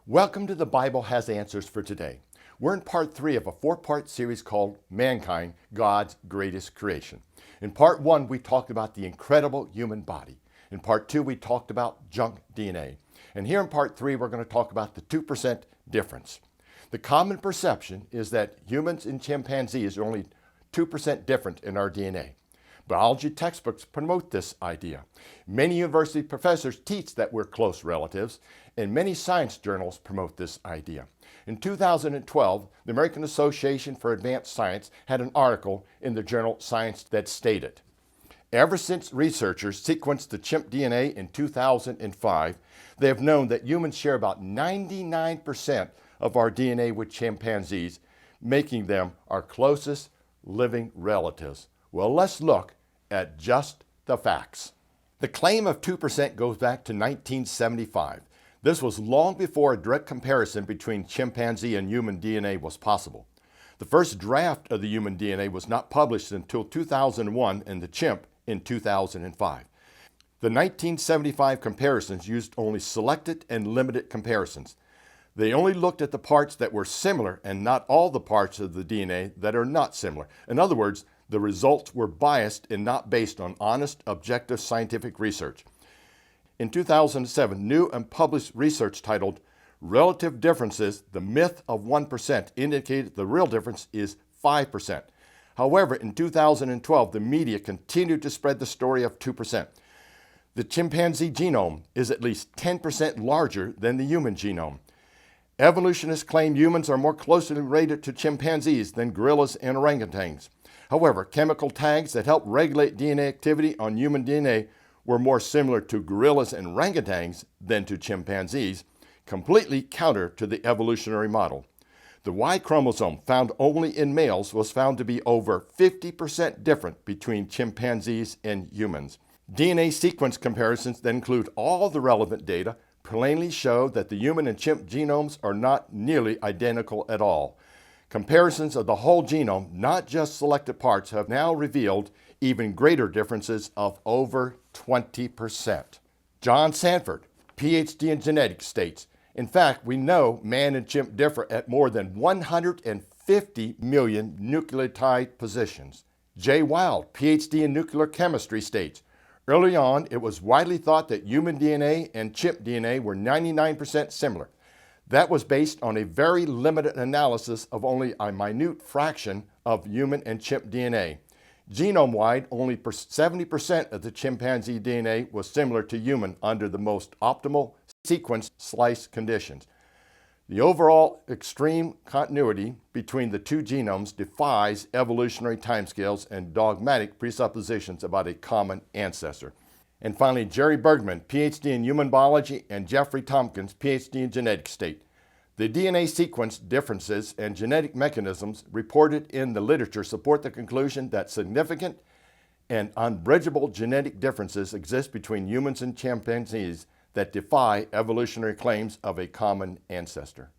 Welcome to the Bible Has Answers for today. We're in part 3 of a 4-part series called Mankind, God's Greatest Creation. In part 1, we talked about the incredible human body. In part 2, we talked about junk DNA. And here in part 3, we're going to talk about the 2% difference. The common perception is that humans and chimpanzees are only 2% different in our DNA. Biology textbooks promote this idea. Many university professors teach that we're close relatives, and many science journals promote this idea. In 2012, the American Association for Advanced Science had an article in the journal Science that stated, ever since researchers sequenced the chimp DNA in 2005, they have known that humans share about 99% of our DNA with chimpanzees, making them our closest living relatives. Well, let's look at just the facts. The claim of 2% goes back to 1975. This was long before a direct comparison between chimpanzee and human DNA was possible. The first draft of the human DNA was not published until 2001 and the chimp in 2005. The 1975 comparisons used only selected and limited comparisons. They only looked at the parts that were similar and not all the parts of the DNA that are not similar. In other words, the results were biased and not based on honest, objective scientific research. In 2007, new and published research titled Relative Differences, the Myth of 1% indicated the real difference is 5%. However, in 2012, the media continued to spread the story of 2%. The chimpanzee genome is at least 10% larger than the human genome. Evolutionists claim humans are more closely related to chimpanzees than gorillas and orangutans. However, chemical tags that help regulate DNA activity on human DNA were more similar to gorillas and orangutans than to chimpanzees, completely counter to the evolutionary model. The Y chromosome, found only in males, was found to be over 50% different between chimpanzees and humans. DNA sequence comparisons that include all the relevant data plainly show that the human and chimp genomes are not nearly identical at all. Comparisons of the whole genome, not just selected parts, have now revealed even greater differences of over 20%. John Sanford, PhD in genetics, states, in fact, we know man and chimp differ at more than 150 million nucleotide positions. Jay Wild, PhD in nuclear chemistry, states, early on, it was widely thought that human DNA and chimp DNA were 99% similar. That was based on a very limited analysis of only a minute fraction of human and chimp DNA. Genome-wide, only 70% of the chimpanzee DNA was similar to human under the most optimal sequence slice conditions. The overall extreme continuity between the two genomes defies evolutionary timescales and dogmatic presuppositions about a common ancestor. And finally, Jerry Bergman, PhD in human biology, and Jeffrey Tompkins, PhD in genetics, state, the DNA sequence differences and genetic mechanisms reported in the literature support the conclusion that significant and unbridgeable genetic differences exist between humans and chimpanzees that defy evolutionary claims of a common ancestor.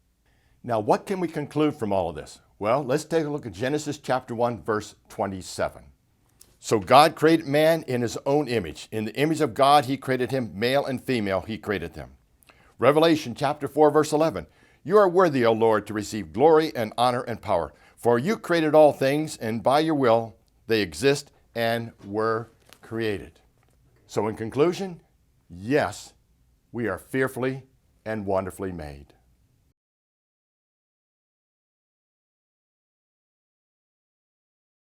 Now, what can we conclude from all of this? Well, let's take a look at Genesis chapter 1, verse 27. So God created man in his own image. In the image of God, he created him, male and female, he created them. Revelation chapter 4, verse 11. You are worthy, O Lord, to receive glory and honor and power, for you created all things, and by your will they exist and were created. So in conclusion, yes, we are fearfully and wonderfully made.